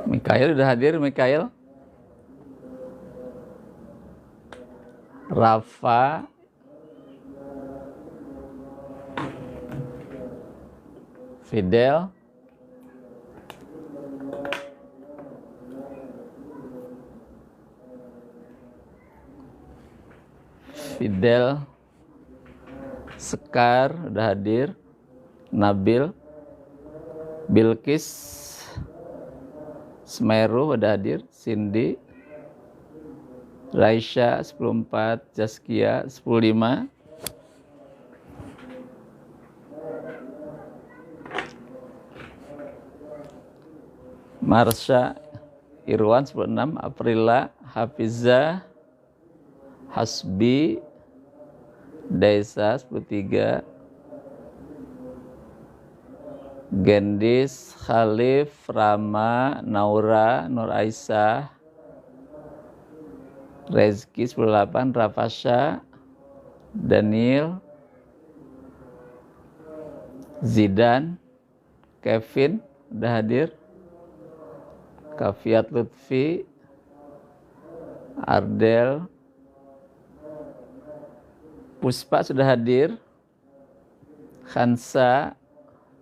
Mikail udah hadir, Mikail. Rafa, Fidel, Sekar udah hadir, Nabil, Bilkis, Semeru udah hadir, Cindy, Raisya 10.4, Zaskia 10.5, Marsha, Irwan 10.6, Aprila, Hafiza, Hasbi, Daisa 10.3, Gendis, Khalif, Rama, Naura, Nur Aisyah, Rezki 10.8, Rafasha, Daniel, Zidan, Kevin udah hadir, Kafiat Lutfi, Ardel, Puspa sudah hadir, Khansa,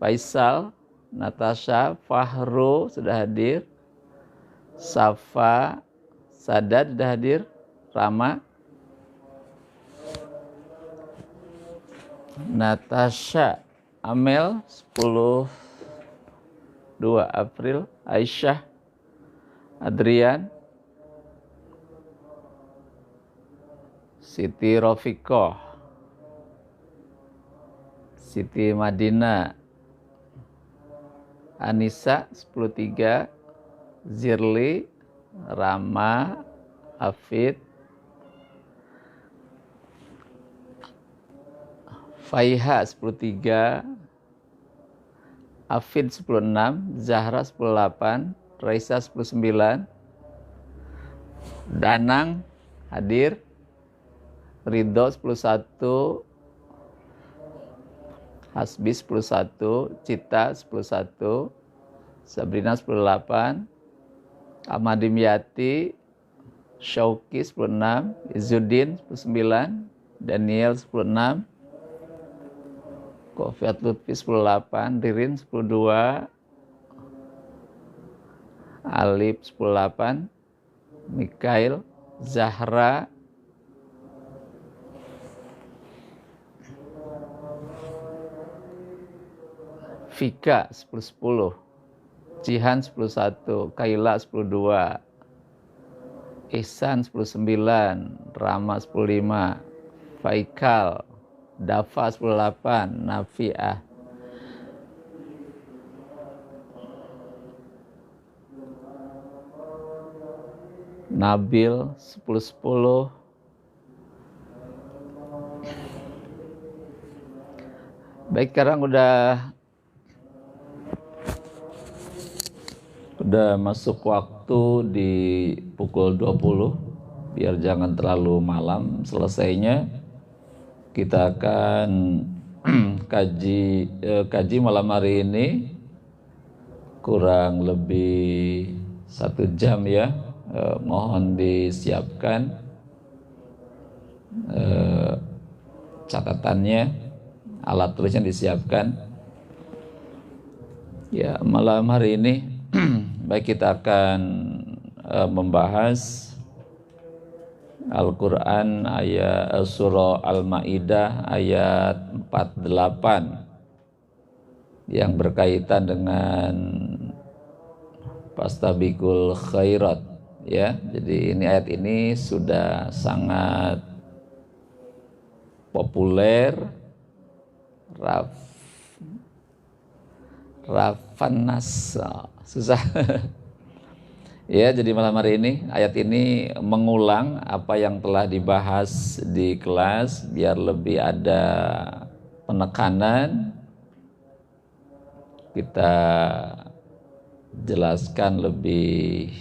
Faisal, Natasha, Fahru sudah hadir, Safa, Sadad sudah hadir, Rama, Natasha, Amel 10.2 April, Aisyah, Adrian, Siti Rofikoh, Siti Madina, Anissa 10.3, Zirli, Rama, Afid, Faiha 10.3, Afid 10.6, Zahra 10.8, Raisa 10.9, Danang hadir, Ridho 10.1, Hasbi 10.1, Cita 10.1, Sabrina 10.8, Amadim Yati, Syauki 10.6, Izzuddin 10.9, Daniel 10.6, Kofiat Lutfi 10.8, Ririn 10.2, Alif 10.8, Mikail, Zahra, Fika 10.10, Jihan 10.1, Kaila 10.2, Ihsan 10.9, Rama 10.5, Faikal, Dafa 10.8, Nafiah, Nabil 10.10, baik, sekarang udah masuk waktu di pukul 20, biar jangan terlalu malam selesainya. Kita akan kaji malam hari ini kurang lebih 1 jam ya. Mohon disiapkan catatannya, alat tulisnya disiapkan. Ya, malam hari ini baik kita akan membahas Al-Quran ayat surah Al-Ma'idah ayat 48 yang berkaitan dengan Fastabiqul khairat, ya. Jadi ayat ini sudah sangat populer, rafanas, susah. Ya, jadi malam hari ini ayat ini mengulang apa yang telah dibahas di kelas biar lebih ada penekanan. Kita jelaskan lebih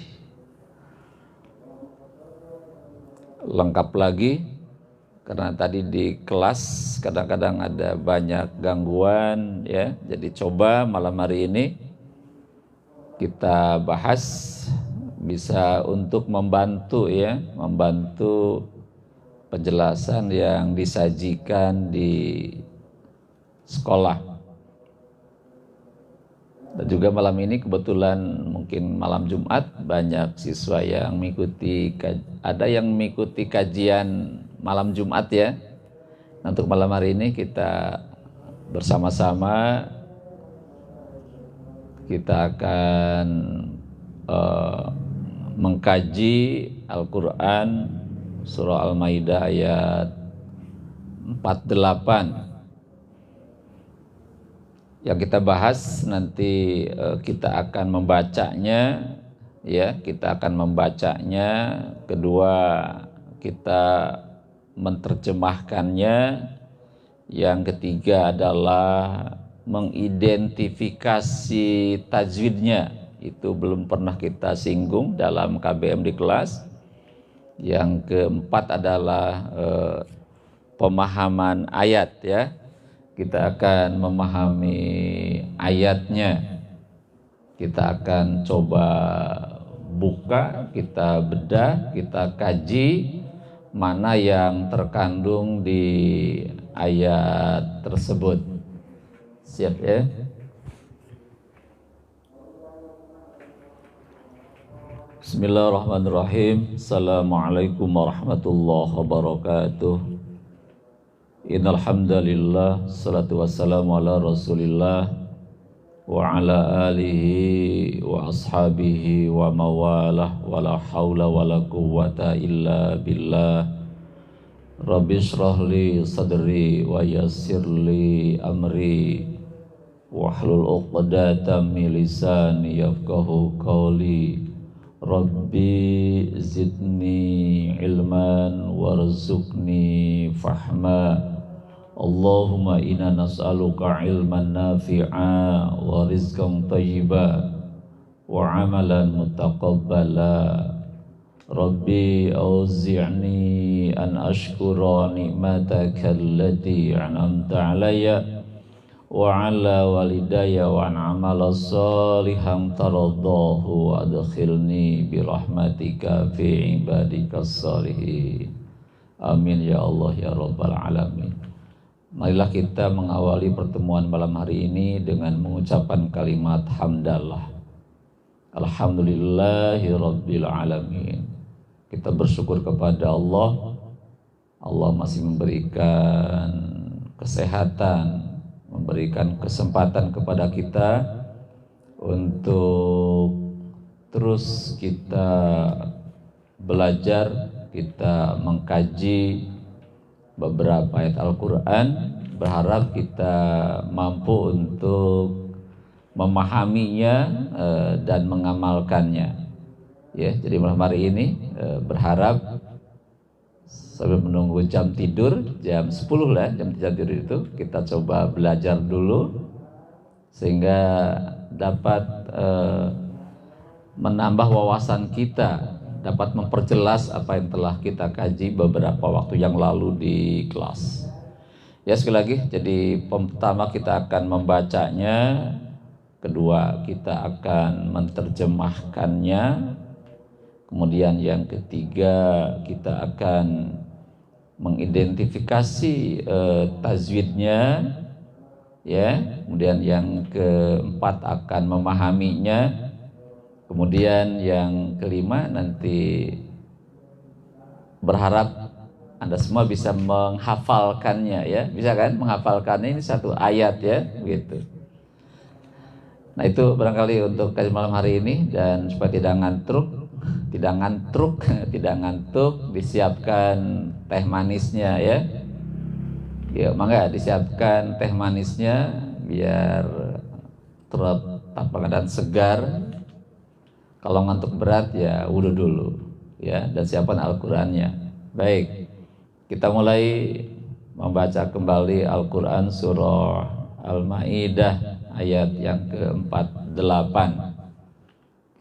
lengkap lagi, karena tadi di kelas kadang-kadang ada banyak gangguan, ya. Jadi coba malam hari ini kita bahas, bisa untuk membantu, ya, membantu penjelasan yang disajikan di sekolah. Dan juga malam ini kebetulan mungkin malam Jumat banyak siswa yang mengikuti, ada yang mengikuti kajian malam Jumat, ya. Untuk malam hari ini kita bersama-sama kita akan mengkaji Al-Quran surah Al-Ma'idah ayat 48. Yang kita bahas nanti kita akan membacanya, ya, kita akan membacanya. Kedua, kita menerjemahkannya. Yang ketiga adalah mengidentifikasi tajwidnya. Itu belum pernah kita singgung dalam KBM di kelas. Yang keempat adalah pemahaman ayat, ya. Kita akan memahami ayatnya. Kita akan coba buka, kita bedah, kita kaji mana yang terkandung di ayat tersebut. Siap, ya? Bismillahirrahmanirrahim. Assalamualaikum warahmatullahi wabarakatuh. Innal hamdalillah, salatu wassalamu ala Rasulillah wa ala alihi wa ashabihi wa mawalah, wala haula wala quwwata illa billah. Rabbi shrah li sadri wa yassir li amri wahlul 'uqdatam min lisani yafqahu qawli. Rabbi zidni ilman warzuqni fahma. Allahumma inna nas'aluka ilman nafi'a wa rizqan thayyiba wa amalan mutaqabbala. Rabbi auzi'ni an ashkura ni'mataka allati an'amta alayya wa ala walidayya wa an amala salihan taraddahu wa adkhilni birahmatika fi ibadikas salihin. Amin ya Allah ya Rabbal alamin. Marilah kita mengawali pertemuan malam hari ini dengan mengucapkan kalimat hamdalah. Alhamdulillahi rabbil alamin. Kita bersyukur kepada Allah. Allah masih memberikan kesehatan, memberikan kesempatan kepada kita untuk terus kita belajar, kita mengkaji beberapa ayat Al-Quran. Berharap kita mampu untuk memahaminya dan mengamalkannya, ya. Jadi malam hari ini berharap sambil menunggu jam tidur, jam 10 lah, jam tidur itu kita coba belajar dulu sehingga dapat menambah wawasan kita, dapat memperjelas apa yang telah kita kaji beberapa waktu yang lalu di kelas. Ya, sekali lagi, jadi pertama kita akan membacanya, kedua kita akan menerjemahkannya, kemudian yang ketiga kita akan mengidentifikasi tajwidnya, ya. Kemudian yang keempat akan memahaminya. Kemudian yang kelima nanti berharap Anda semua bisa menghafalkannya, ya. Bisa kan menghafalkannya, ini satu ayat, ya, begitu. Nah, itu barangkali untuk kajian malam hari ini, dan supaya tidak ngantuk, disiapkan teh manisnya, ya. Ya, mangga disiapkan teh manisnya biar tetap keadaan segar. Kalau ngantuk berat ya wudhu dulu, ya, dan siapkan Al-Qur'annya. Baik. Kita mulai membaca kembali Al-Quran surah Al-Ma'idah ayat yang ke-48.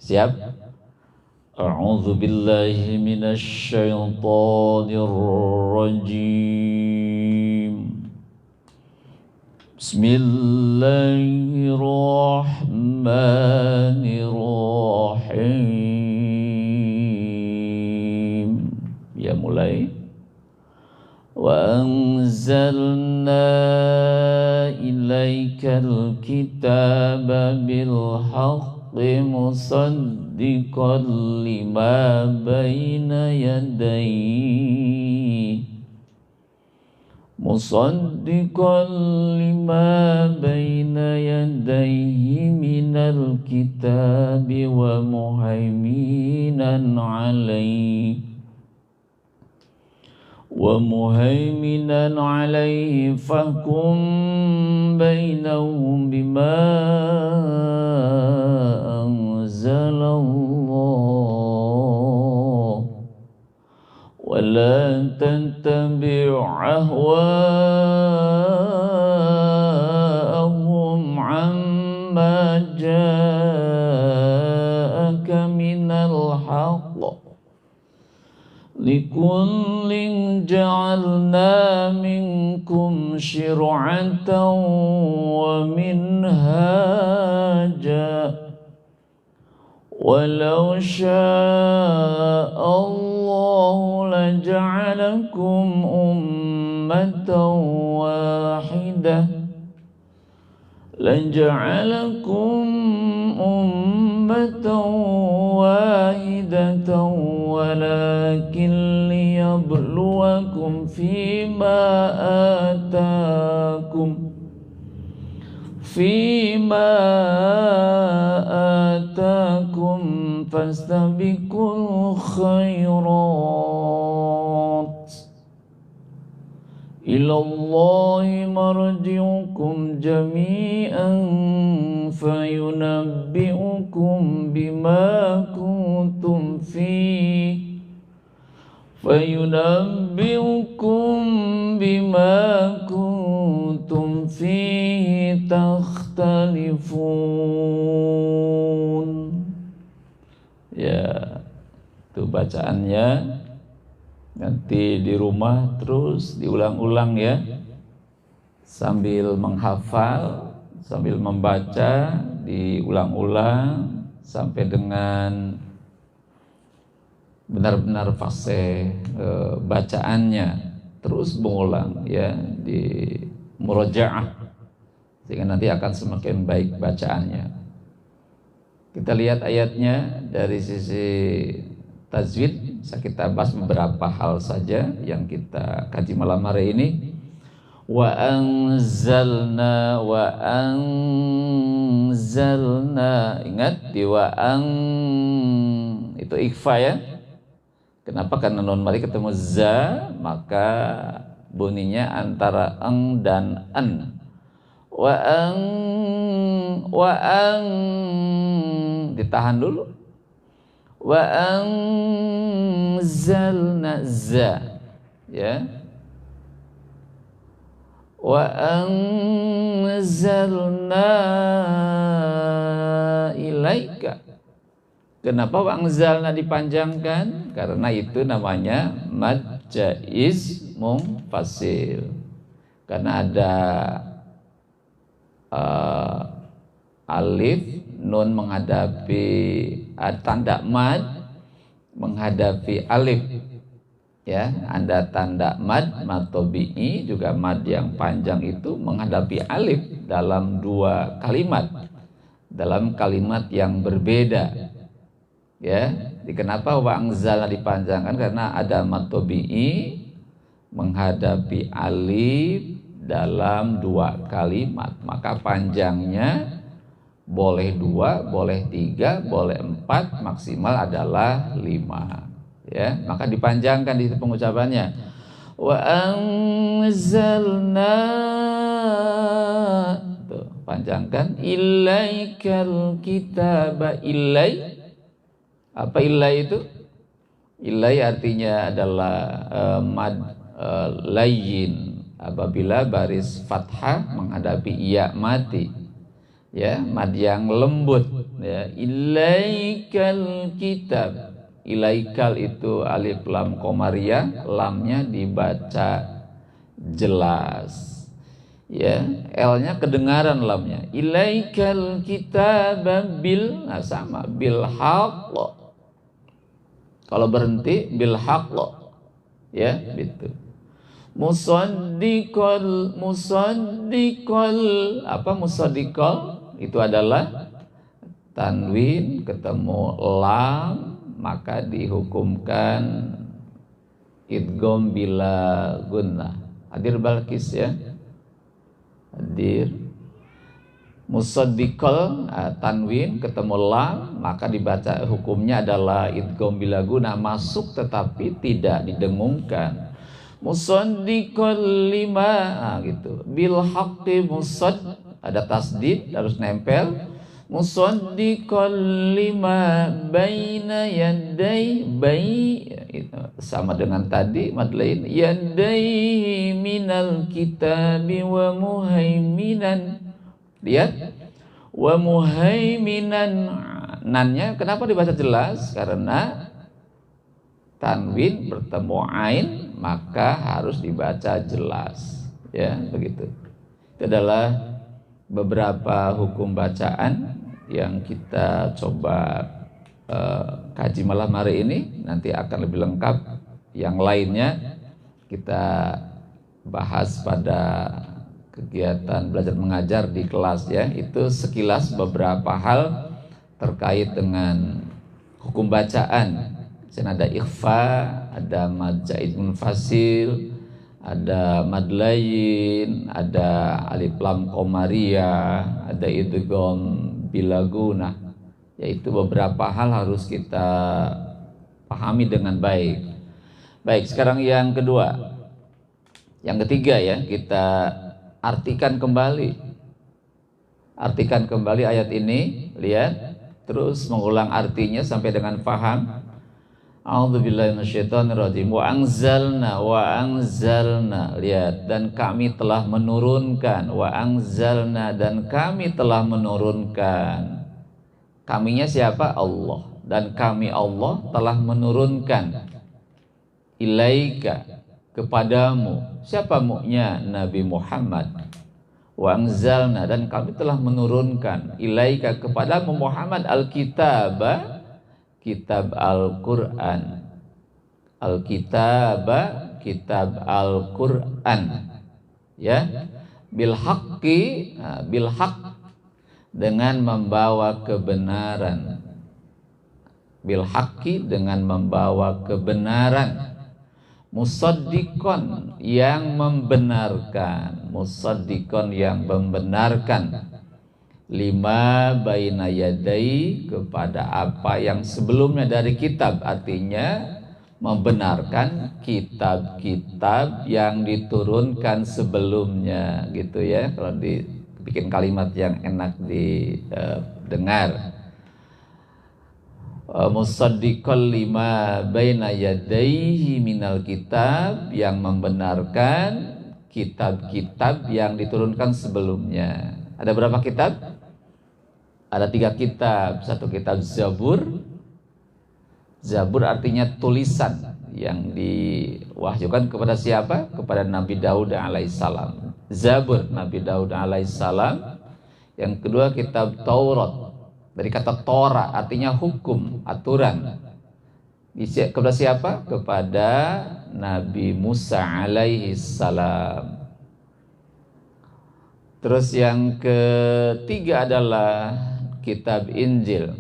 Siap? A'udzu billahi minasy syaithanir rajim. Bismillahirrahmanirrahim. Ya, mulai. وأنزلنا إليك الكتاب بالحق مصدقا لما بين يديه من الكتاب ومهيمنا عليه فاحكم بينهم بما أنزل الله ولا تتبع أهواءهم عما جاءك من الحق لكل جعلنا منكم شرعة ومنهاجا ولو شاء الله لجعلكم أمة واحدة ولكن ليبلوكم فيما آتاكم فاستبقوا الخيرات إلى الله مرجعكم جميعا فينبئكم بما كنتم فيه تختلفون. Ya, itu bacaannya. Nanti di rumah terus diulang-ulang, ya, sambil menghafal, sambil membaca, diulang-ulang sampai dengan benar-benar fasih bacaannya, terus mengulang, ya, di murojaah, sehingga nanti akan semakin baik bacaannya. Kita lihat ayatnya dari sisi tajwid. Kita bahas beberapa hal saja yang kita kaji malam hari ini. Wa anzalna, ingat di itu ikhfa, ya. Kenapa? Karena nun mari ketemu za, maka bunyinya antara eng dan en. Wa ditahan dulu. Wa anzalna za, ya. Wa anzalna ilaika. Kenapa wa anzalna dipanjangkan? Karena itu namanya mad jaiz munfasil. Karena ada alif nun menghadapi tanda mad menghadapi alif, ya. Ada tanda mad tabi'i juga, mad yang panjang itu menghadapi alif, dalam dua kalimat, dalam kalimat yang berbeda. Ya, kenapa wa anzalna dipanjangkan? Karena ada mad tabi'i menghadapi alif dalam dua kalimat, maka panjangnya boleh 2, boleh 3, boleh 4, maksimal adalah 5. Ya, maka dipanjangkan di pengucapannya. Wa anzalna, tuh, panjangkan. Ilaikal kitaba. Ilai, apa ilai itu? Ilai artinya adalah mad layyin, apabila baris fathah menghadapi ya mati. Ya, mad yang lembut. Ya, ilaikal kitab. Ilaikal itu alif lam komariah, lamnya dibaca jelas. Ya, L-nya kedengaran lamnya. Ilaikal kitab bil, nah sama bil haqq. Kalau berhenti bil haqq. Ya, gitu. Musaddiqal, apa musaddiqal? Itu adalah tanwin ketemu lam, maka dihukumkan idgham bila gunnah. Hadir Balkis ya. Hadir. Musaddiqal, tanwin ketemu lam, maka dibaca hukumnya adalah idgham bila gunnah, masuk tetapi tidak didengungkan. Musaddiqal lima, gitu. Bil haqqi ada tasdid, harus nempel. Musaddiqal lima baina yaday, sama dengan tadi mad lain, yaday minal kitabi wa muhaiminan. Lihat, wa muhaiminan, nannya kenapa dibaca jelas? Karena tanwin bertemu ain, maka harus dibaca jelas. Ya, begitu. Itu adalah beberapa hukum bacaan yang kita coba kaji malam hari ini. Nanti akan lebih lengkap yang lainnya kita bahas pada kegiatan belajar mengajar di kelas ya. Itu sekilas beberapa hal terkait dengan hukum bacaan. Ada ikhfa, ada mad zaid munfasil, ada mad layin, ada alif lam komariah, ada idgham bila gunnah. Yaitu beberapa hal harus kita pahami dengan baik. Baik, sekarang yang kedua. Yang ketiga ya, kita artikan kembali. Artikan kembali ayat ini, lihat, terus mengulang artinya sampai dengan paham. A'udzubillahi minasyaitonirrajim. Wa anzalna, lihat, dan kami telah menurunkan. Wa anzalna, dan kami telah menurunkan. Kaminya siapa? Allah. Dan kami Allah telah menurunkan ilaika, kepadamu. Siapa mu'nya? Nabi Muhammad. Wa anzalna, dan kami telah menurunkan ilaika, kepadamu Muhammad, al-kitaba, kitab Al-Quran. Al-kitaba, kitab Al-Quran. Ya, bil haqqi, bil haqq, dengan membawa kebenaran. Bil haqqi, dengan membawa kebenaran. Musaddiqon, yang membenarkan. Musaddiqon, yang membenarkan. Lima baina yadai, kepada apa yang sebelumnya dari kitab, artinya membenarkan kitab-kitab yang diturunkan sebelumnya, gitu ya. Kalau dibikin kalimat yang enak didengar. Musaddiqal lima baina yadaihi minal kitab, yang membenarkan kitab-kitab yang diturunkan sebelumnya. Ada berapa kitab? Ada 3 kitab. Satu kitab Zabur. Zabur artinya tulisan yang diwahyukan kepada siapa? Kepada Nabi Daud alaihissalam. Zabur, Nabi Daud alaihissalam. Yang kedua kitab Taurat, dari kata Torah, artinya hukum, aturan. Kepada siapa? Kepada Nabi Musa alaihissalam. Terus yang ketiga adalah kitab Injil.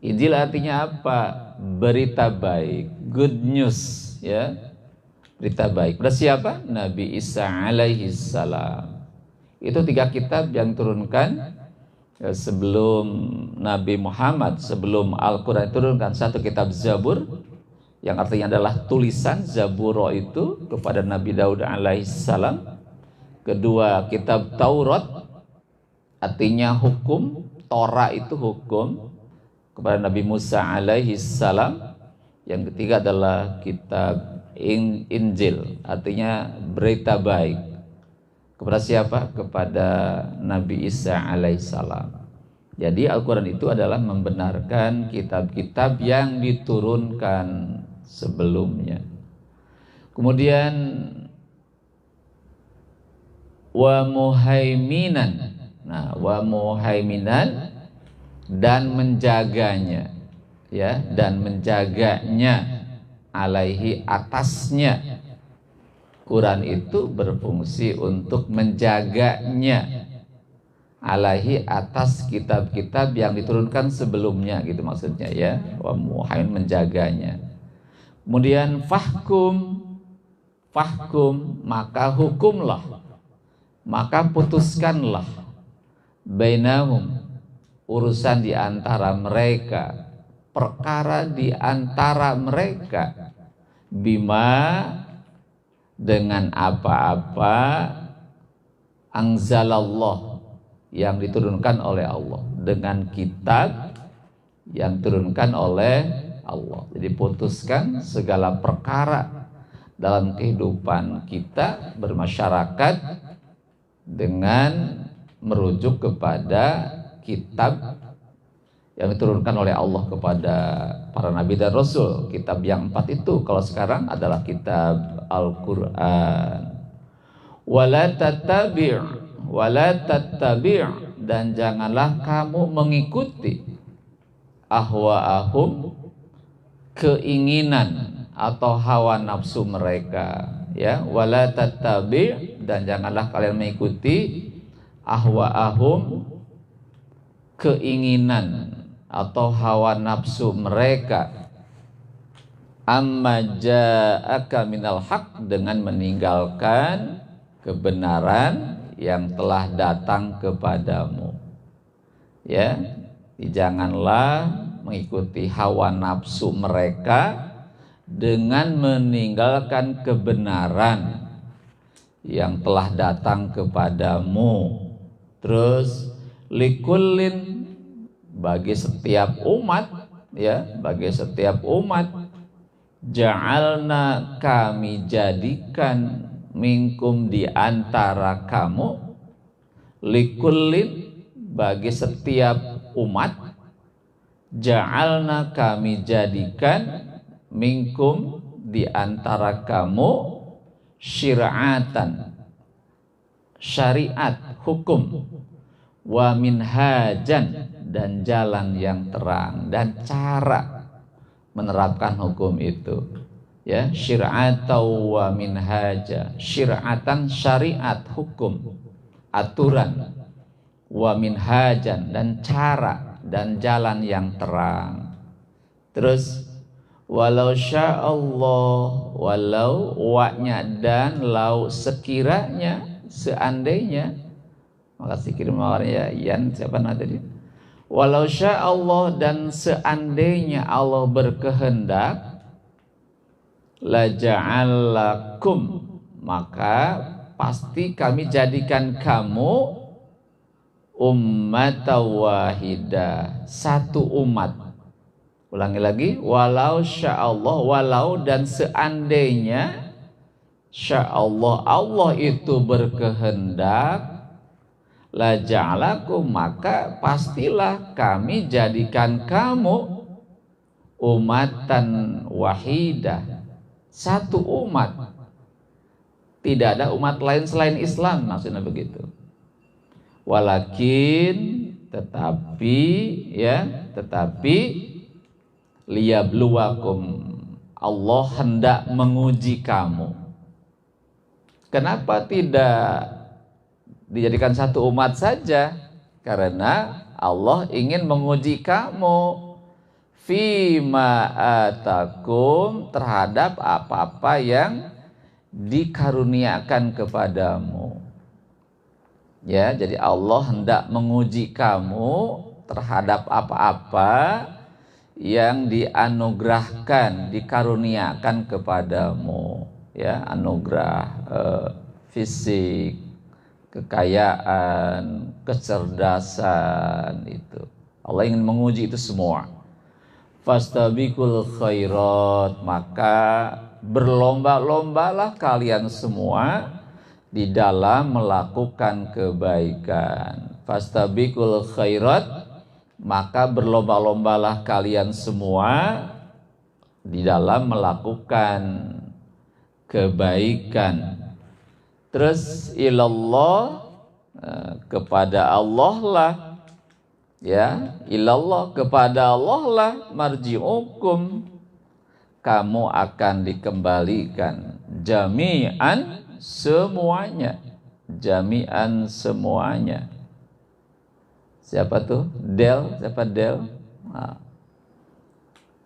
Injil artinya apa? Berita baik, good news, ya. Berita baik. Pada siapa? Nabi Isa alaihi salam. Itu 3 kitab yang turunkan sebelum Nabi Muhammad, sebelum Al-Quran turunkan. Satu kitab Zabur, yang artinya adalah tulisan Zaburo itu kepada Nabi Daud alaihi salam. Kedua, kitab Taurat, artinya hukum. Torah itu hukum, kepada Nabi Musa alaihi salam. Yang ketiga adalah kitab Injil, artinya berita baik. Kepada siapa? Kepada Nabi Isa alaihi salam. Jadi Al-Quran itu adalah membenarkan kitab-kitab yang diturunkan sebelumnya. Kemudian wa muhaiminan. Nah, wa muhaiminan, dan menjaganya, ya, dan menjaganya, alaihi, atasnya. Quran itu berfungsi untuk menjaganya, alaihi, atas kitab-kitab yang diturunkan sebelumnya, gitu maksudnya, ya. Wa muhaimin, menjaganya. Kemudian fahkum, maka hukumlah, maka putuskanlah, bainahum, urusan di antara mereka, perkara di antara mereka, bima, dengan apa-apa, anzalallah, yang diturunkan oleh Allah, dengan kitab yang diturunkan oleh Allah. Jadi putuskan segala perkara dalam kehidupan kita bermasyarakat dengan merujuk kepada kitab yang diturunkan oleh Allah kepada para nabi dan rasul. Kitab yang 4 itu kalau sekarang adalah kitab Al-Quran. Wala tattabi', dan janganlah kamu mengikuti ahwa'ahum, keinginan atau hawa nafsu mereka, ya. Wala tattabi', dan janganlah kalian mengikuti ahwa'ahum, keinginan atau hawa nafsu mereka, amma ja'aka minal haq, dengan meninggalkan kebenaran yang telah datang kepadamu, ya. Janganlah mengikuti hawa nafsu mereka dengan meninggalkan kebenaran yang telah datang kepadamu. Terus likullin, bagi setiap umat, ya, bagi setiap umat, ja'alna, kami jadikan, minkum, di antara kamu, likullin, bagi setiap umat, ja'alna, kami jadikan, minkum, di antara kamu, syir'atan, syariat, hukum, wa minhajan, dan jalan yang terang, dan cara menerapkan hukum itu, ya. Syir'atan wa minhaja, syir'atan, syariat, hukum, aturan, wa minhajan, dan cara dan jalan yang terang. Terus walau sya'allah, walau, wa-nya, dan lau, sekiranya, seandainya, maka sikir mawarnya yan, siapa nama tadi? Walau sya'allah, dan seandainya Allah berkehendak, la ja'alakum, maka pasti kami jadikan kamu ummatan wahidah, satu umat. Ulangi lagi, walau sya'allah, walau dan seandainya, sya'allah, Allah itu berkehendak, la ja'alakum, maka pastilah kami jadikan kamu ummatan wahidah, satu umat. Tidak ada umat lain selain Islam, maksudnya begitu. Walakin, tetapi, ya, tetapi, liyabluwakum, Allah hendak menguji kamu. Kenapa tidak dijadikan satu umat saja, karena Allah ingin menguji kamu fima atakum, terhadap apa-apa yang dikaruniakan kepadamu. Ya, jadi Allah hendak menguji kamu terhadap apa-apa yang dianugerahkan, dikaruniakan kepadamu. Ya, anugerah fisik, kekayaan, kecerdasan, itu Allah ingin menguji itu semua. Fastabiqul khairat, maka berlomba-lombalah kalian semua di dalam melakukan kebaikan. Fastabiqul khairat, maka berlomba-lombalah kalian semua di dalam melakukan kebaikan. Terus ilallah, kepada Allah lah, ya, ilallah, kepada Allah lah, marji'ukum, kamu akan dikembalikan, jami'an, semuanya, jami'an, semuanya. Siapa tuh? Del, siapa Del?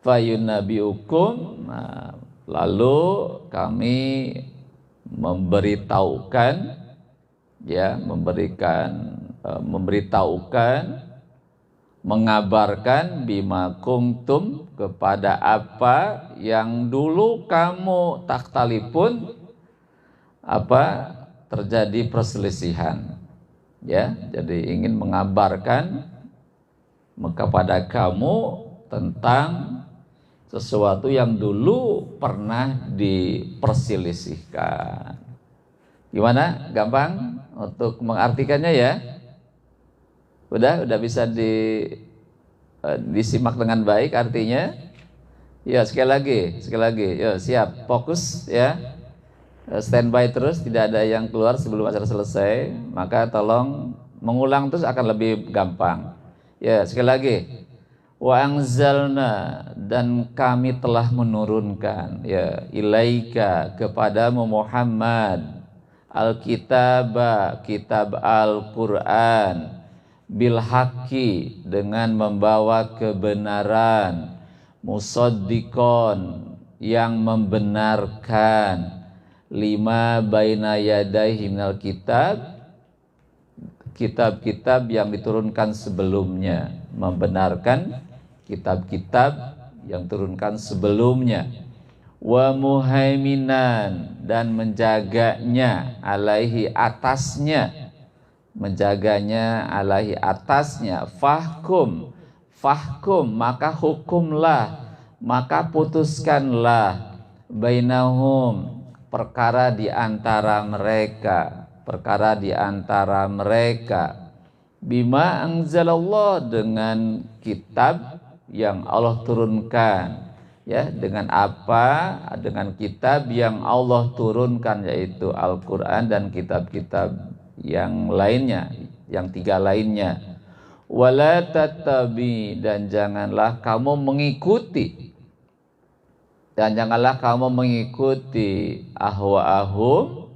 Fayunabiukum, lalu kami memberitahukan, ya, memberitahukan, mengabarkan bima kuntum, kepada apa yang dulu kamu takhtalifun, terjadi perselisihan. Ya, jadi ingin mengabarkan kepada kamu tentang sesuatu yang dulu pernah diperselisihkan. Gimana? Gampang untuk mengartikannya ya? Udah bisa disimak dengan baik artinya? Ya, sekali lagi. Yo, siap, fokus ya. Standby terus, tidak ada yang keluar sebelum acara selesai. Maka tolong mengulang terus, akan lebih gampang. Ya, sekali lagi. Wa anzalna, dan kami telah menurunkan, ya, ilaika, kepadamu Muhammad, al-kitaba, kitab Al-Quran, bil haqqi, dengan membawa kebenaran, musaddiqon, yang membenarkan, lima baina yadaihi minal kitab, kitab-kitab yang diturunkan sebelumnya, membenarkan kitab-kitab yang turunkan sebelumnya, wa muhaiminan, dan menjaganya, alaihi, atasnya, menjaganya, alaihi, atasnya, fahkum, maka hukumlah, maka putuskanlah, bainahum, perkara di antara mereka, bima anzalallah, dengan kitab yang Allah turunkan, ya, dengan apa? Dengan kitab yang Allah turunkan, yaitu Al-Quran dan kitab-kitab yang lainnya, yang 3 lainnya. Wala tattabi, dan janganlah kamu mengikuti, ahwa'ahum,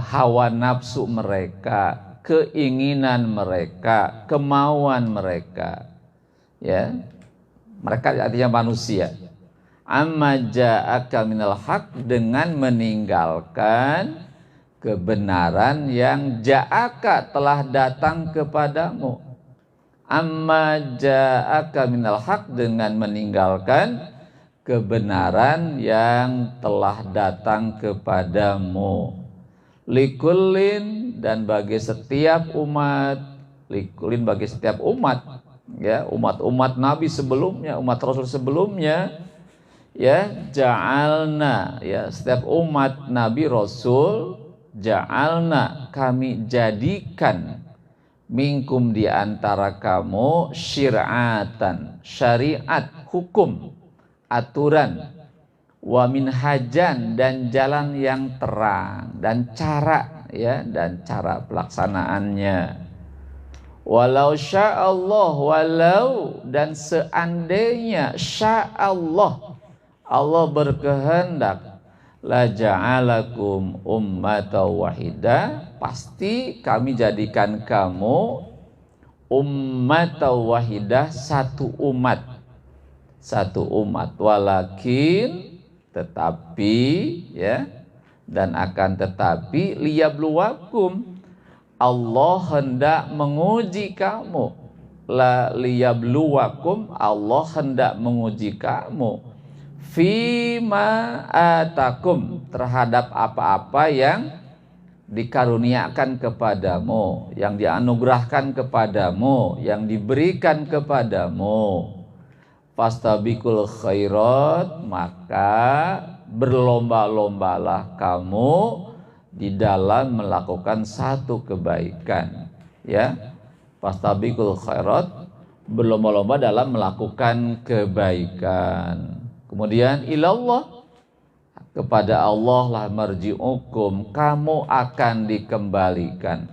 hawa nafsu mereka, keinginan mereka, kemauan mereka, ya, mereka artinya manusia. Amma ja'aka minal haq, dengan meninggalkan kebenaran yang ja'aka, telah datang kepadamu. Amma ja'aka minal haq, dengan meninggalkan kebenaran yang telah datang kepadamu. Likullin, dan bagi setiap umat, likulin, bagi setiap umat, ya, umat-umat Nabi sebelumnya, umat Rasul sebelumnya, ya, ja'alna, ya, setiap umat Nabi Rasul, ja'alna, kami jadikan, minkum, di antara kamu, syir'atan, syariat, hukum, aturan, wa minhajan, dan jalan yang terang, dan cara, ya, dan cara pelaksanaannya. Walau sya'allah, walau, dan seandainya, sya'allah, Allah berkehendak, la ja'alakum ummatan wahidah, pasti kami jadikan kamu ummatan wahidah, satu umat, walakin, tetapi, ya, dan akan tetapi, liyabluwakum, Allah hendak menguji kamu. La liyabluwakum, Allah hendak menguji kamu. Fima atakum, terhadap apa-apa yang dikaruniakan kepadamu, yang dianugerahkan kepadamu, yang diberikan kepadamu. Fastabiqul khairat, maka berlomba-lombalah kamu di dalam melakukan satu kebaikan, ya. Fastabiqul khairat, berlomba-lomba dalam melakukan kebaikan. Kemudian ilallah, kepada Allah lah marji'ukum, kamu akan dikembalikan.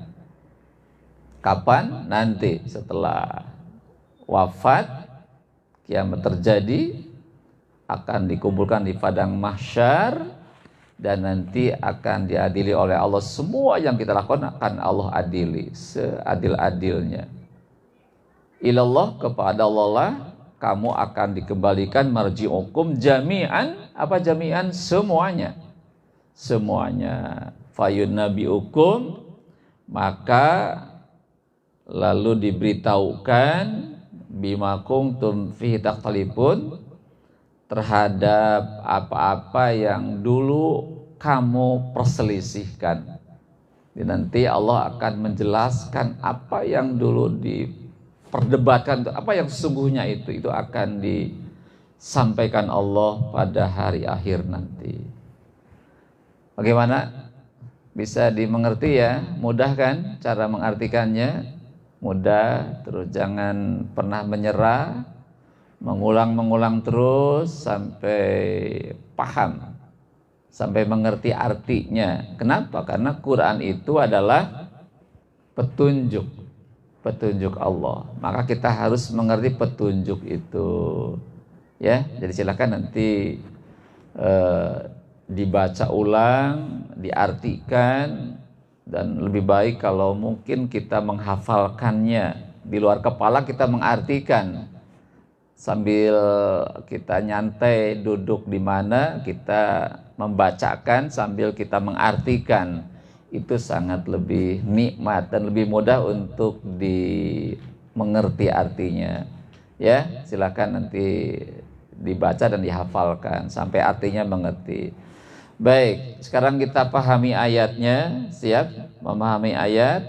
Kapan? Nanti setelah wafat, kiamat terjadi, akan dikumpulkan di padang mahsyar, dan nanti akan diadili oleh Allah. Semua yang kita lakukan akan Allah adili seadil-adilnya. Ilallah, kepada Allah lah kamu akan dikembalikan, marji'ukum jami'an. Apa jami'an? Semuanya. Fayunnabi'ukum, maka lalu diberitahukan, bima kuntum fihi takhtalifun, terhadap apa-apa yang dulu kamu perselisihkan. Nanti Allah akan menjelaskan apa yang dulu diperdebatkan, apa yang sesungguhnya itu akan disampaikan Allah pada hari akhir nanti. Bagaimana? Bisa dimengerti ya? Mudah kan cara mengartikannya? Mudah, terus jangan pernah menyerah. Mengulang terus sampai paham, sampai mengerti artinya. Kenapa? Karena Quran itu adalah petunjuk Allah. Maka kita harus mengerti petunjuk itu, ya. Jadi silakan nanti dibaca ulang, diartikan, dan lebih baik kalau mungkin kita menghafalkannya di luar kepala, kita mengartikan. Sambil kita nyantai duduk di mana, kita membacakan sambil kita mengartikan. Itu sangat lebih nikmat dan lebih mudah untuk dimengerti artinya. Ya, silakan nanti dibaca dan dihafalkan sampai artinya mengerti. Baik, sekarang kita pahami ayatnya. Siap memahami ayat?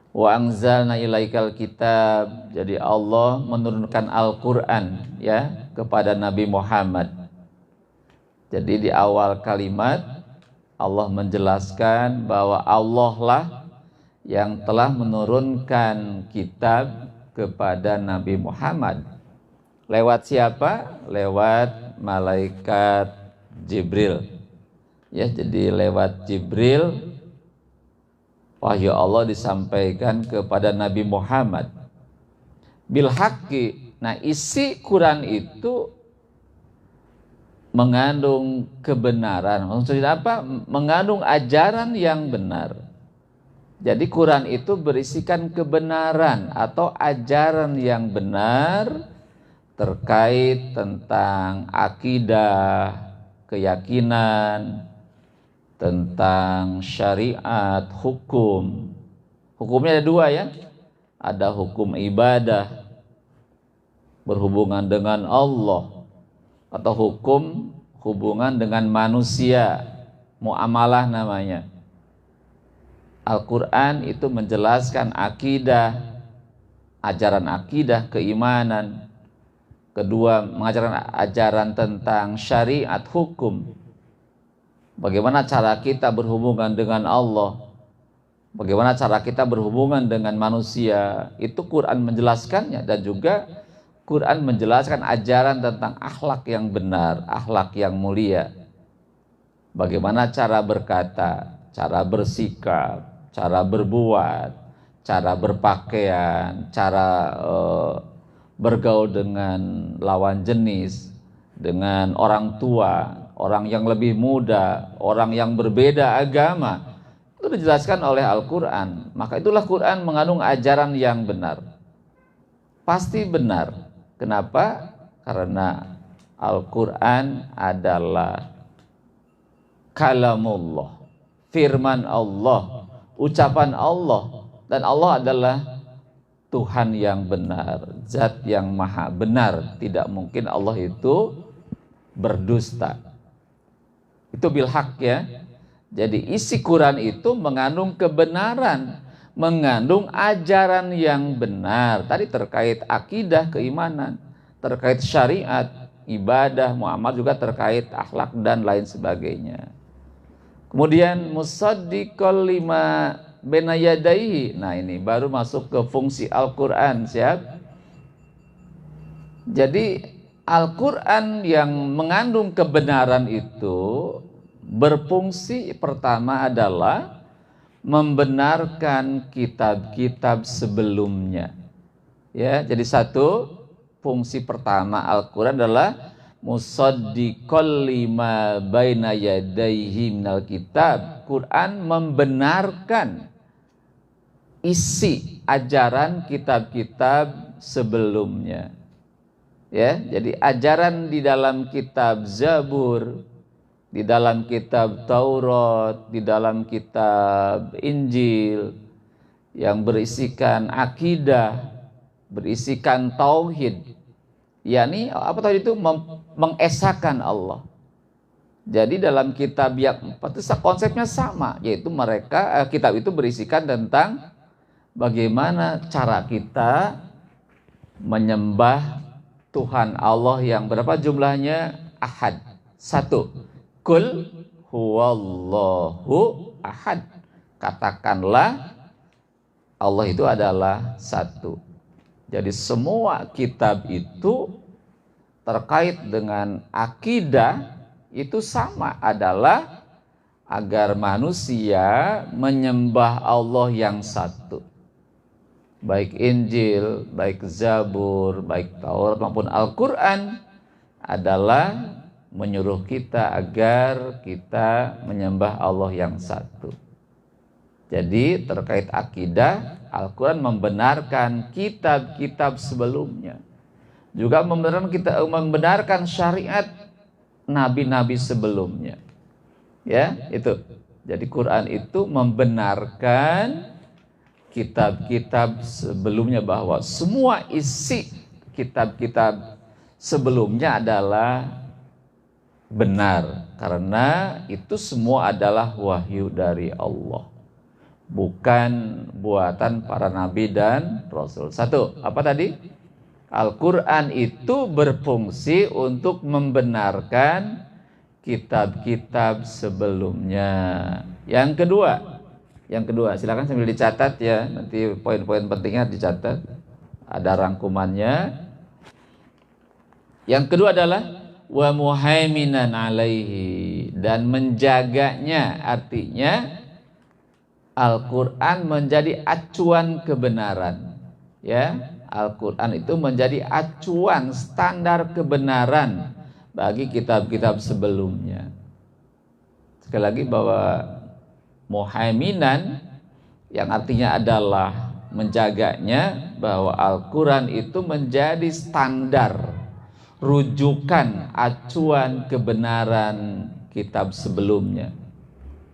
Wa anzalna ilaikal kitab, jadi Allah menurunkan Al-Quran, ya, kepada Nabi Muhammad. Jadi di awal kalimat Allah menjelaskan bahwa Allah lah yang telah menurunkan kitab kepada Nabi Muhammad. Lewat siapa? Lewat malaikat Jibril, ya. Jadi lewat Jibril wahyu Allah disampaikan kepada Nabi Muhammad bil haqqi. Nah, isi Quran itu mengandung kebenaran. Maksudnya apa? Mengandung ajaran yang benar. Jadi Quran itu berisikan kebenaran atau ajaran yang benar terkait tentang akidah, keyakinan, tentang syariat, hukum. Hukumnya ada dua, ya. Ada hukum ibadah berhubungan dengan Allah, atau hukum hubungan dengan manusia, muamalah namanya. Al-Quran itu menjelaskan akidah, ajaran akidah, keimanan. Kedua, mengajarkan ajaran tentang syariat, hukum. Bagaimana cara kita berhubungan dengan Allah, bagaimana cara kita berhubungan dengan manusia, itu Quran menjelaskannya. Dan juga Quran menjelaskan ajaran tentang akhlak yang benar, akhlak yang mulia. Bagaimana cara berkata, cara bersikap, cara berbuat, cara berpakaian, cara bergaul dengan lawan jenis, dengan orang tua, orang yang lebih muda, orang yang berbeda agama. Itu dijelaskan oleh Al-Quran. Maka itulah Quran mengandung ajaran yang benar. Pasti benar. Kenapa? Karena Al-Quran adalah kalamullah, firman Allah, ucapan Allah. Dan Allah adalah Tuhan yang benar, zat yang maha benar. Tidak mungkin Allah itu berdusta. Itu bilhaq ya. Jadi isi Quran itu mengandung kebenaran, mengandung ajaran yang benar. Tadi terkait akidah, keimanan, terkait syariat, ibadah, muamalah, juga terkait akhlak dan lain sebagainya. Kemudian musaddiqal lima baina yadayhi. Nah, ini baru masuk ke fungsi Al-Qur'an, siap? Jadi Al-Qur'an yang mengandung kebenaran itu berfungsi pertama adalah membenarkan kitab-kitab sebelumnya. Ya, jadi satu fungsi pertama Al-Qur'an adalah musaddiqal lima baina yadayhi minal kitab. Quran membenarkan isi ajaran kitab-kitab sebelumnya. Ya, jadi ajaran di dalam kitab Zabur, di dalam kitab Taurat, di dalam kitab Injil yang berisikan akidah, berisikan tauhid. yakni apa tadi itu mengesahkan Allah. Jadi dalam kitab yang empat itu konsepnya sama, yaitu mereka kitab itu berisikan tentang bagaimana cara kita menyembah Tuhan Allah yang berapa jumlahnya? Ahad. Satu. Kul huwallahu ahad. Katakanlah Allah itu adalah satu. Jadi semua kitab itu terkait dengan akidah itu sama, adalah agar manusia menyembah Allah yang satu. Baik Injil, baik Zabur, baik Taurat maupun Al-Quran adalah menyuruh kita agar kita menyembah Allah yang satu. Jadi terkait akidah, Al-Quran membenarkan kitab-kitab sebelumnya. Juga membenarkan syariat nabi-nabi sebelumnya. Ya, itu. Jadi Quran itu membenarkan kitab-kitab sebelumnya, bahwa semua isi kitab-kitab sebelumnya adalah benar, karena itu semua adalah wahyu dari Allah, bukan buatan para nabi dan rasul. Satu, apa tadi? Al-Quran itu berfungsi untuk membenarkan kitab-kitab sebelumnya. Yang kedua, silakan sambil dicatat ya, nanti poin-poin pentingnya dicatat, ada rangkumannya. Yang kedua adalah wa muhaiminan alaihi, dan menjaganya, artinya Al-Quran menjadi acuan kebenaran. Ya, Al-Quran itu menjadi acuan standar kebenaran bagi kitab-kitab sebelumnya. Sekali lagi, bahwa muhaiminan yang artinya adalah menjaganya, bahwa Al-Quran itu menjadi standar, rujukan, acuan kebenaran kitab sebelumnya.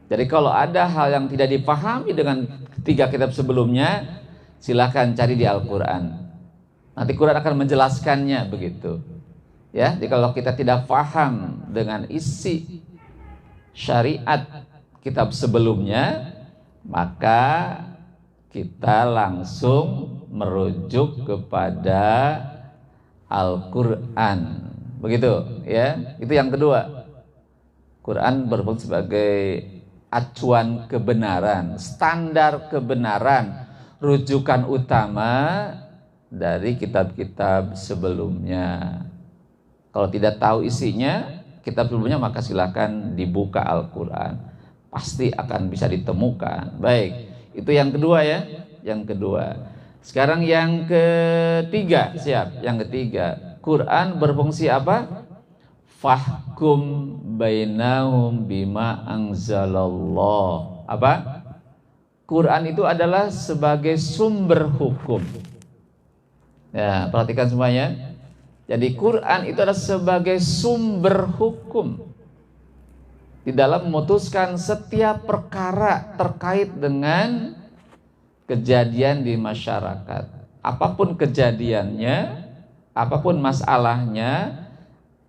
Jadi kalau ada hal yang tidak dipahami dengan tiga kitab sebelumnya, silahkan cari di Al-Quran. Nanti Quran akan menjelaskannya begitu. Ya, jadi kalau kita tidak paham dengan isi syariat kitab sebelumnya, maka kita langsung merujuk kepada Al-Quran. Begitu ya. Itu yang kedua. Quran berfungsi sebagai acuan kebenaran, standar kebenaran, rujukan utama dari kitab-kitab sebelumnya. Kalau tidak tahu isinya kitab sebelumnya, maka silakan dibuka Al-Quran, pasti akan bisa ditemukan. Baik, itu yang kedua ya. Yang kedua. Sekarang yang ketiga, siap. Yang ketiga, Quran berfungsi apa? fahkum bainahum bima anzalallah. Apa? Quran itu adalah sebagai sumber hukum. Ya, perhatikan semuanya. Jadi Quran itu adalah sebagai sumber hukum di dalam memutuskan setiap perkara terkait dengan kejadian di masyarakat. Apapun kejadiannya, apapun masalahnya,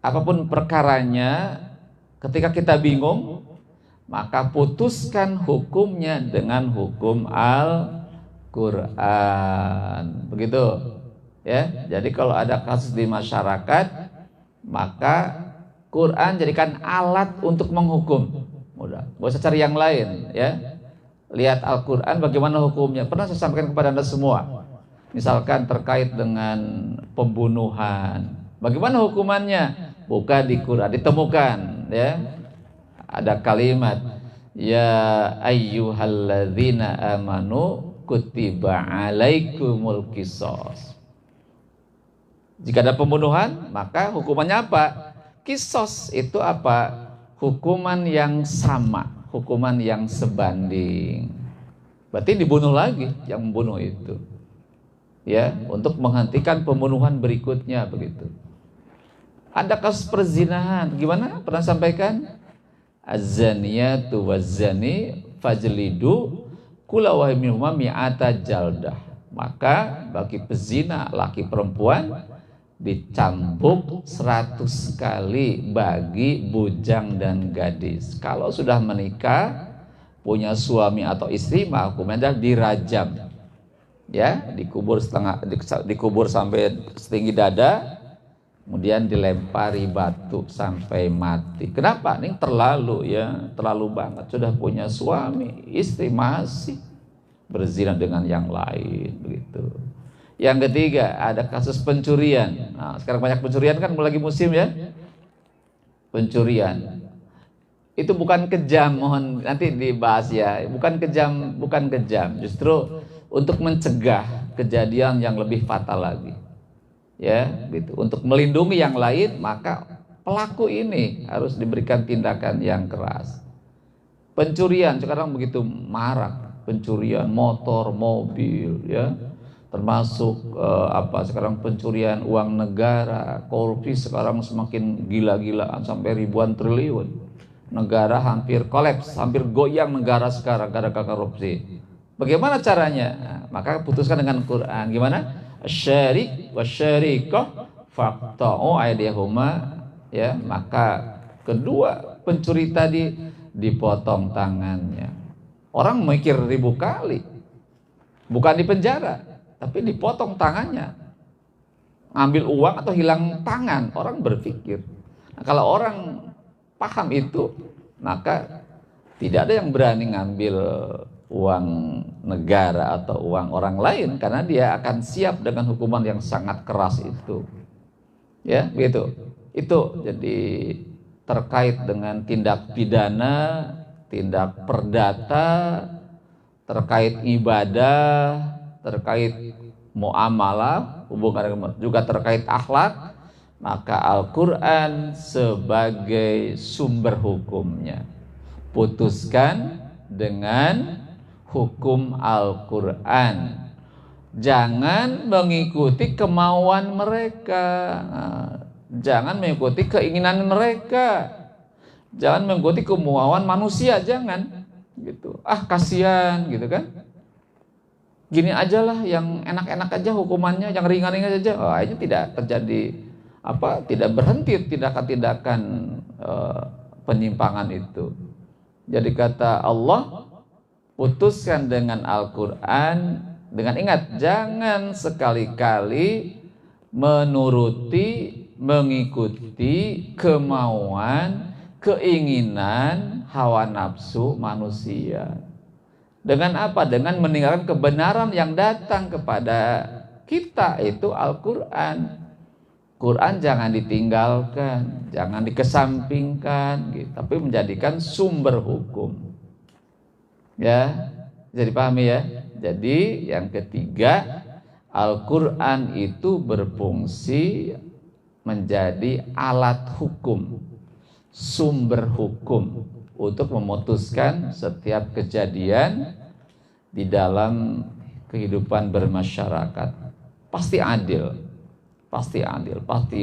apapun perkaranya, ketika kita bingung, maka putuskan hukumnya dengan hukum Al-Quran. Begitu ya. Jadi kalau ada kasus di masyarakat, maka Quran jadikan alat untuk menghukum. Udah, gak usah cari yang lain ya. Lihat Al-Quran bagaimana hukumnya. Pernah saya sampaikan kepada Anda semua. Misalkan terkait dengan pembunuhan, bagaimana hukumannya? Buka di Quran, ditemukan ya. Ada kalimat, ya ayyuhalladzina amanu kutiba alaikumul qisas. Jika ada pembunuhan, maka hukumannya apa? Qisas itu apa? Hukuman yang sama, hukuman yang sebanding. Berarti dibunuh lagi yang membunuh itu. Ya, untuk menghentikan pembunuhan berikutnya begitu. Ada kasus perzinahan, gimana? Pernah sampaikan? Az-zaniyatu waz-zani fajlidu kulla wahidin minhuma mi'ata jaldah. Maka bagi pezina laki perempuan dicambuk 100 kali bagi bujang dan gadis. Kalau sudah menikah, punya suami atau istri, maka hukumnya adalah dirajam. Ya, dikubur sampai setinggi dada, kemudian dilempari batu sampai mati. Kenapa? Ini terlalu banget. Sudah punya suami, istri masih berzina dengan yang lain begitu. Yang ketiga, ada kasus pencurian. Nah, sekarang banyak pencurian kan, lagi musim ya. Pencurian. Itu bukan kejam, mohon nanti dibahas ya. Bukan kejam. Justru untuk mencegah kejadian yang lebih fatal lagi. Ya, gitu. Untuk melindungi yang lain, maka pelaku ini harus diberikan tindakan yang keras. Pencurian sekarang begitu marak, pencurian motor, mobil, ya. Termasuk sekarang pencurian uang negara, korupsi sekarang semakin gila-gilaan sampai ribuan triliun. Negara hampir kolaps, hampir goyang negara sekarang gara-gara korupsi. Bagaimana caranya? Nah, maka putuskan dengan Quran. Gimana? Asy-syarik wasyarikah faqta'u aydiyahuma, ya, maka kedua pencuri tadi dipotong tangannya. Orang mikir 1000 kali. Bukan di penjara, tapi dipotong tangannya. Ngambil uang atau hilang tangan, orang berpikir. Nah, kalau orang paham itu, maka tidak ada yang berani ngambil uang negara atau uang orang lain, karena dia akan siap dengan hukuman yang sangat keras itu. Ya, begitu. Itu jadi terkait dengan tindak pidana, tindak perdata, terkait ibadah, terkait muamalah, hubungan juga terkait akhlak, maka Al-Quran sebagai sumber hukumnya. Putuskan dengan hukum Al-Quran. Jangan mengikuti kemauan mereka, jangan mengikuti keinginan mereka, jangan mengikuti kemauan manusia, jangan gitu. Kasihan gitu kan. Gini aja lah, yang enak-enak aja hukumannya, yang ringan-ringan aja. Ini tidak terjadi tidak berhenti tindakan-tindakan penyimpangan itu. Jadi kata Allah, putuskan dengan Al-Quran, dengan ingat, jangan sekali-kali mengikuti kemauan, keinginan, hawa nafsu manusia. Dengan apa? Dengan meninggalkan kebenaran yang datang kepada kita, itu Al-Quran. Quran jangan ditinggalkan, jangan dikesampingkan, gitu, tapi menjadikan sumber hukum. Ya, jadi pahami ya. Jadi yang ketiga, Al-Quran itu berfungsi menjadi alat hukum, sumber hukum untuk memutuskan setiap kejadian di dalam kehidupan bermasyarakat. Pasti adil, pasti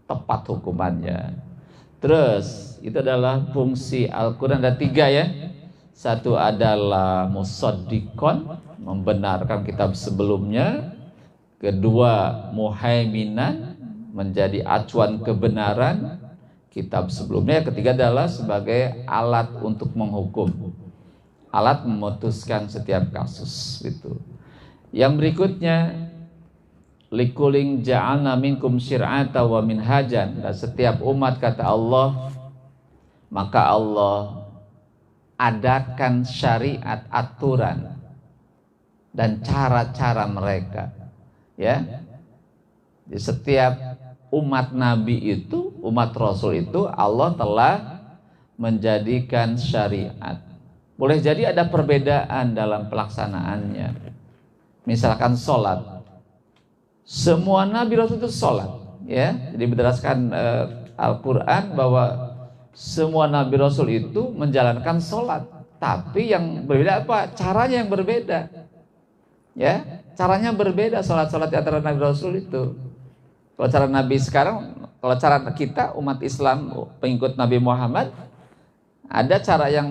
tepat hukumannya. Terus itu adalah fungsi Al-Quran, ada 3 ya. Satu adalah musaddiqon, membenarkan kitab sebelumnya. Kedua, muhaiminan, menjadi acuan kebenaran kitab sebelumnya. Ketiga adalah sebagai alat untuk menghukum, alat memutuskan setiap kasus gitu. Yang berikutnya, likuling ja'alna minkum syir'ata wa minhajan, dan setiap umat kata Allah, maka Allah adakan syariat, aturan dan cara-cara mereka, ya. Di setiap umat Nabi itu, umat Rasul itu, Allah telah menjadikan syariat. Boleh jadi ada perbedaan dalam pelaksanaannya. Misalkan sholat, semua Nabi Rasul itu sholat, ya. Jadi berdasarkan Al-Quran bahwa semua Nabi Rasul itu menjalankan sholat, tapi yang berbeda apa? Caranya yang berbeda, ya. Caranya berbeda sholat-sholat di antara Nabi Rasul itu. Kalau cara Nabi sekarang, kalau cara kita umat Islam pengikut Nabi Muhammad, ada cara yang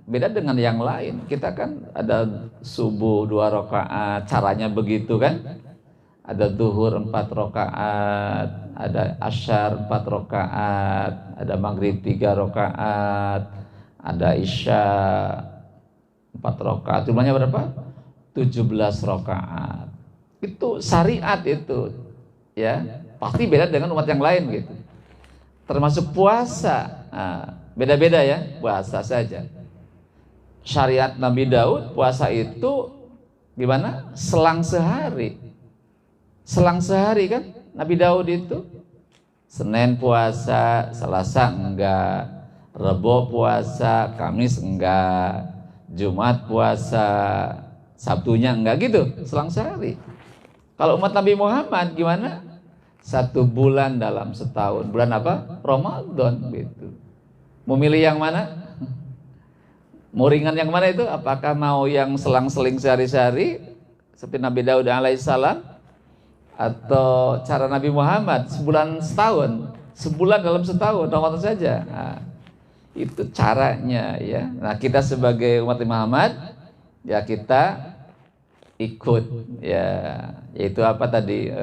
beda dengan yang lain. Kita kan ada subuh 2 rakaat, caranya begitu kan. Ada zuhur 4 rakaat, ada asyar 4 rakaat, ada maghrib 3 rakaat, ada isya 4 rakaat. Jumlahnya berapa? 17 rakaat. Itu syariat itu, ya. Pasti beda dengan umat yang lain gitu. Termasuk puasa, beda-beda ya, puasa saja. Syariat Nabi Daud, puasa itu gimana? Selang sehari kan Nabi Daud itu. Senin puasa, Selasa enggak, Rebo puasa, Kamis enggak, Jumat puasa, Sabtunya enggak, gitu, selang sehari. Kalau umat Nabi Muhammad gimana? 1 bulan dalam setahun. Bulan apa? Ramadan gitu. Mau milih yang mana? Mau ringan yang mana itu? Apakah mau yang selang-seling sehari-hari seperti Nabi Daud alaihissalam, atau cara Nabi Muhammad sebulan setahun, sebulan dalam setahun, Ramadan saja? Nah, itu caranya ya. Nah, kita sebagai umat Muhammad ya kita ikut ya, yaitu apa tadi,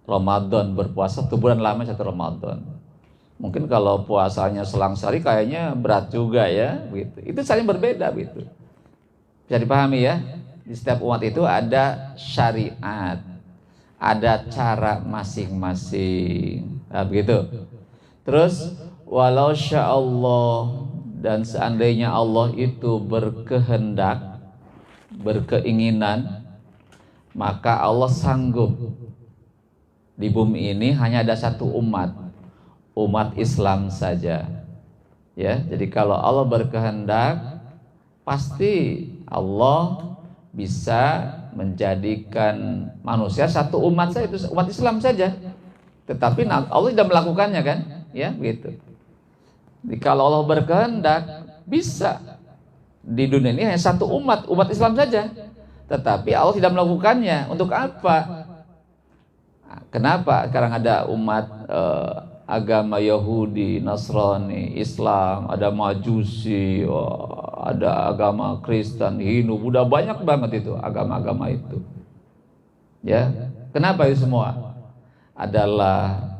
Ramadan, berpuasa 1 bulan lama 1 Ramadan. Mungkin kalau puasanya selang sehari kayaknya berat juga ya, begitu. Itu saling berbeda begitu. Bisa dipahami ya? Di setiap umat itu ada syariat, ada cara masing-masing. Nah, begitu. Terus walau sya'allah, dan seandainya Allah itu berkehendak, berkeinginan, maka Allah sanggup di bumi ini hanya ada 1 umat Islam saja. Ya, jadi kalau Allah berkehendak, pasti Allah bisa menjadikan manusia 1 umat saja, itu umat Islam saja. Tetapi Allah tidak melakukannya kan? Ya, begitu. Jadi kalau Allah berkehendak, bisa di dunia ini hanya 1 umat Islam saja. Tetapi Allah tidak melakukannya. Untuk apa? Kenapa sekarang ada umat agama Yahudi, Nasrani, Islam, ada Majusi, ada agama Kristen, Hindu, Buddha, banyak banget itu agama-agama itu. Ya, kenapa itu semua? Adalah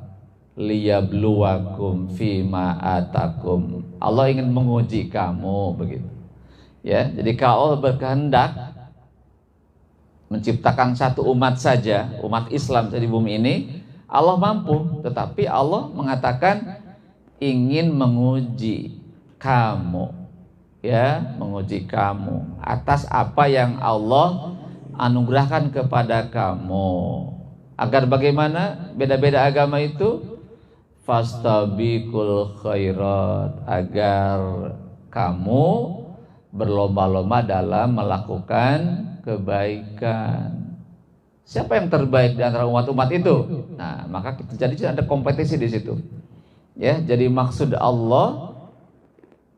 liyabluwakum fima atakum. Allah ingin menguji kamu begitu. Ya, jadi kalau Allah berkehendak menciptakan 1 umat saja, umat Islam di bumi ini, Allah mampu. Tetapi Allah mengatakan ingin menguji kamu, ya, menguji kamu atas apa yang Allah anugerahkan kepada kamu. Agar bagaimana? Beda-beda agama itu, fastabiqul khairat, agar kamu berlomba-lomba dalam melakukan kebaikan. Siapa yang terbaik di antara umat-umat itu? Nah, maka jadi ada kompetisi di situ. Ya, jadi maksud Allah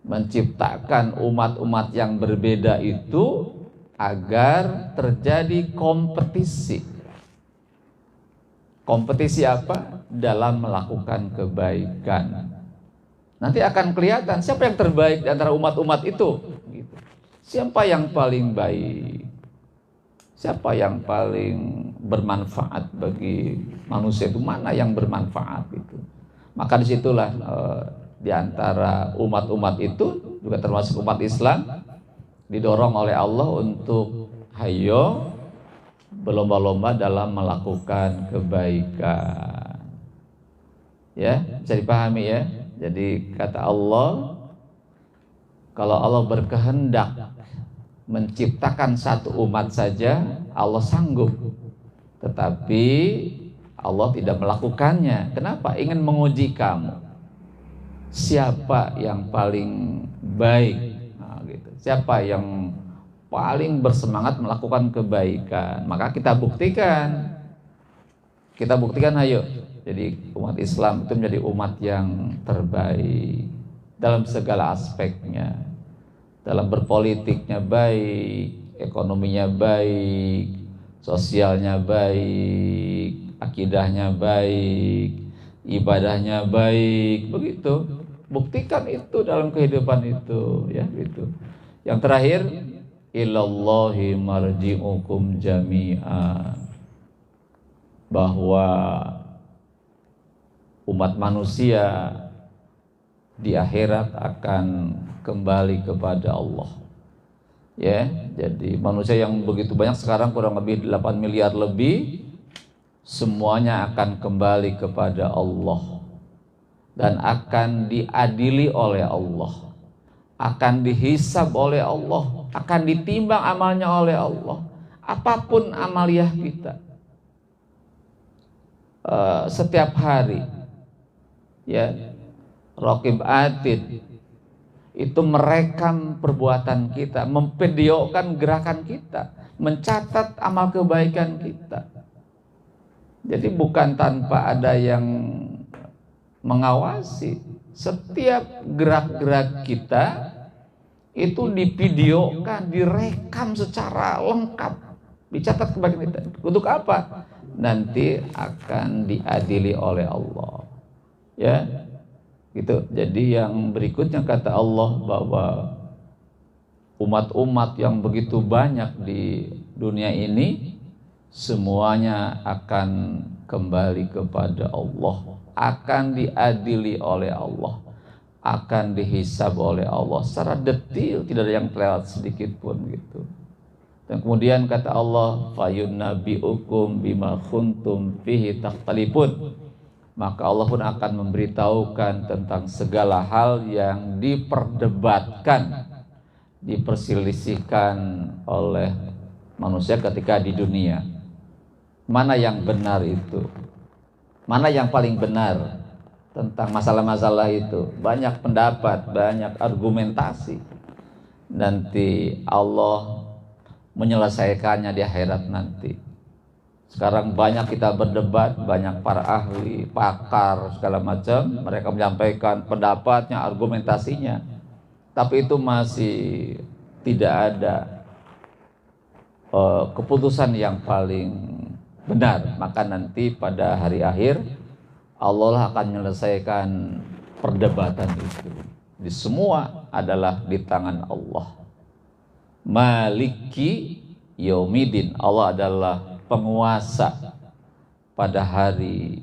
menciptakan umat-umat yang berbeda itu agar terjadi kompetisi. Kompetisi apa? Dalam melakukan kebaikan. Nanti akan kelihatan siapa yang terbaik di antara umat-umat itu. Gitu. Siapa yang paling baik? Siapa yang paling bermanfaat bagi manusia itu? Mana yang bermanfaat itu? Maka disitulah di antara umat-umat itu juga termasuk umat Islam didorong oleh Allah untuk hayo berlomba-lomba dalam melakukan kebaikan. Ya, bisa dipahami ya. Jadi kata Allah, kalau Allah berkehendak menciptakan satu umat saja, Allah sanggup. Tetapi Allah tidak melakukannya. Kenapa? Ingin menguji kamu. Siapa yang paling baik? Nah, gitu. Siapa yang paling bersemangat melakukan kebaikan? Maka kita buktikan. Kita buktikan, ayo. Jadi umat Islam itu menjadi umat yang terbaik dalam segala aspeknya. Dalam berpolitiknya baik, ekonominya baik, sosialnya baik, akidahnya baik, ibadahnya baik, begitu. Buktikan itu dalam kehidupan itu, ya gitu. Yang terakhir, ilallahi marji'ukum jami'a, bahwa umat manusia di akhirat akan kembali kepada Allah. Ya, jadi manusia yang begitu banyak sekarang kurang lebih 8 miliar lebih, semuanya akan kembali kepada Allah dan akan diadili oleh Allah, akan dihisab oleh Allah, akan ditimbang amalnya oleh Allah. Apapun amaliah kita setiap hari, ya, Raqib Atid itu merekam perbuatan kita, memvideokan gerakan kita, mencatat amal kebaikan kita. Jadi bukan tanpa ada yang mengawasi. Setiap gerak-gerak kita itu divideokan, direkam secara lengkap, dicatat kebaikan kita. Untuk apa? Nanti akan diadili oleh Allah. Ya. Gitu. Jadi yang berikutnya kata Allah bahwa umat-umat yang begitu banyak di dunia ini semuanya akan kembali kepada Allah, akan diadili oleh Allah, akan dihisab oleh Allah secara detil, tidak ada yang terlewat sedikit pun gitu. Dan kemudian kata Allah, fayunnabiukum bima kuntum fihi takhtalifun, maka Allah pun akan memberitahukan tentang segala hal yang diperdebatkan, diperselisihkan oleh manusia ketika di dunia. Mana yang benar itu? Mana yang paling benar tentang masalah-masalah itu? Banyak pendapat, banyak argumentasi. Nanti Allah menyelesaikannya di akhirat nanti. Sekarang banyak kita berdebat, banyak para ahli, pakar, segala macam. Mereka menyampaikan pendapatnya, argumentasinya. Tapi itu masih tidak ada keputusan yang paling benar. Maka nanti pada hari akhir, Allah akan menyelesaikan perdebatan itu. Di semua adalah di tangan Allah. Maliki yaumidin. Allah adalah penguasa pada hari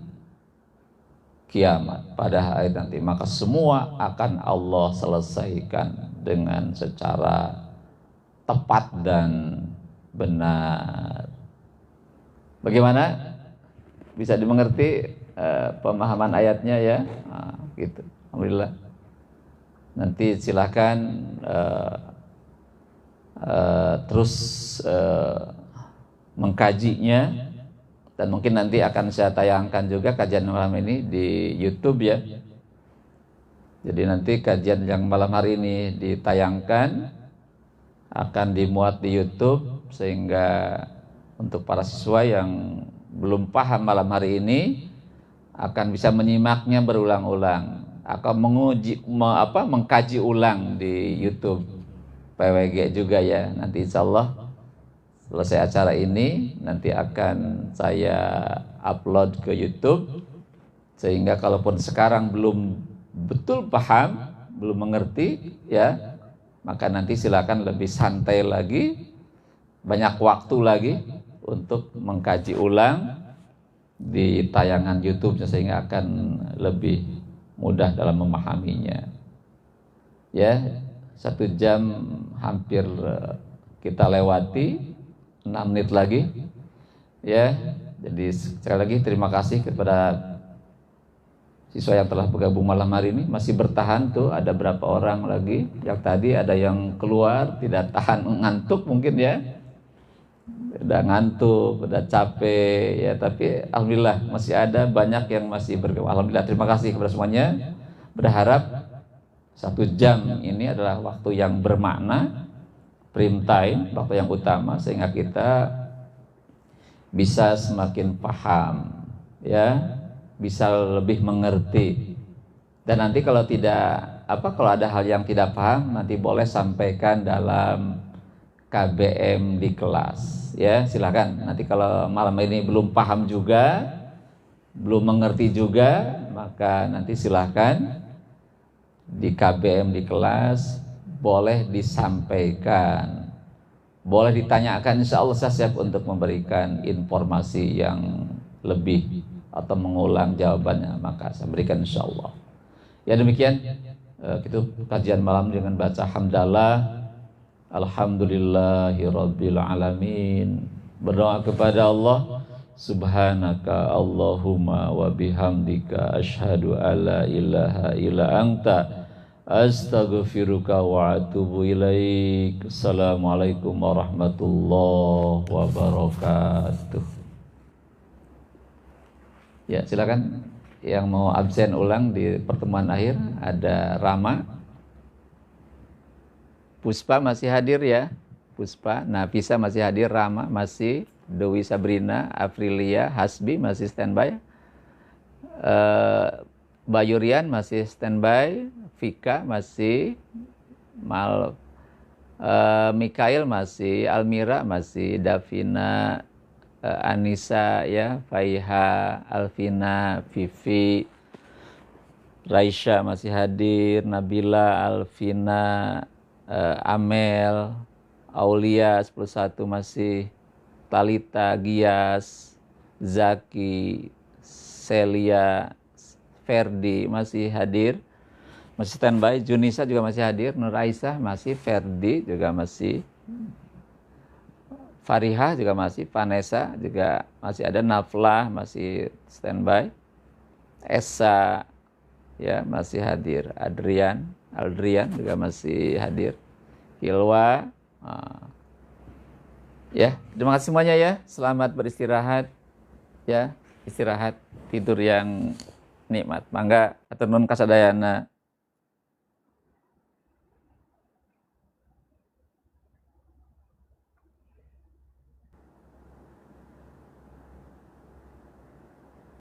kiamat, pada hari nanti. Maka semua akan Allah selesaikan dengan secara tepat dan benar. Bagaimana? Bisa dimengerti pemahaman ayatnya ya? Nah, gitu. Alhamdulillah. Nanti silakan terus mengkajinya, dan mungkin nanti akan saya tayangkan juga kajian malam ini di YouTube ya. Jadi nanti kajian yang malam hari ini ditayangkan, akan dimuat di YouTube, sehingga untuk para siswa yang belum paham malam hari ini akan bisa menyimaknya berulang-ulang, akan mengkaji ulang di YouTube PWG juga ya. Nanti insya Allah selesai acara ini nanti akan saya upload ke YouTube, sehingga kalaupun sekarang belum betul paham, belum mengerti ya, maka nanti silakan lebih santai lagi, banyak waktu lagi untuk mengkaji ulang di tayangan YouTube-nya, sehingga akan lebih mudah dalam memahaminya. Ya, 1 jam hampir kita lewati, 6 menit lagi. Ya, jadi sekali lagi terima kasih kepada siswa yang telah bergabung malam hari ini. Masih bertahan tuh, ada berapa orang lagi yang tadi ada yang keluar tidak tahan, ngantuk mungkin ya. Udah ngantuk, udah capek ya, tapi alhamdulillah masih ada banyak yang masih bergabung. Alhamdulillah, terima kasih kepada semuanya. Berharap 1 jam ini adalah waktu yang bermakna, prime time, waktu yang utama, sehingga kita bisa semakin paham ya, bisa lebih mengerti. Dan nanti kalau ada hal yang tidak paham, nanti boleh sampaikan dalam KBM di kelas ya, silakan. Nanti kalau malam ini belum paham juga, belum mengerti juga, maka nanti silakan di KBM di kelas boleh disampaikan, boleh ditanyakan. Insya Allah saya siap untuk memberikan informasi yang lebih atau mengulang jawabannya, maka saya berikan insya Allah. Ya demikian itu kajian malam dengan baca hamdalah. Alhamdulillahirabbil alamin. Berdoa kepada Allah, subhanaka Allahumma wa bihamdika asyhadu alla ilaha illa anta astaghfiruka wa atubu ilaik. Assalamualaikum warahmatullahi wabarakatuh. Ya, silakan yang mau absen ulang di pertemuan akhir. Ada Rama, Puspa masih hadir ya, Puspa, Nafisa masih hadir, Rama masih, Dewi Sabrina, Afrilia, Hasbi masih standby, Bayurian masih standby, Vika masih, Mikael masih, Almira masih, Davina, Anissa ya, Faiha, Alvina, Vivi, Raisya masih hadir, Nabila, Alvina, Amel, Aulia 11 masih, Talita, Gias, Zaki, Celia, Ferdi masih hadir, masih standby, Junisa juga masih hadir, Nur Aisyah masih, Ferdi juga masih, Farihah juga masih, Vanessa juga masih ada, Naflah masih standby, Esa ya masih hadir, Aldrian juga masih hadir, Hilwa. Ya, terima kasih semuanya ya. Selamat beristirahat ya, istirahat tidur yang nikmat. Mangga atur nuhun kasadayana.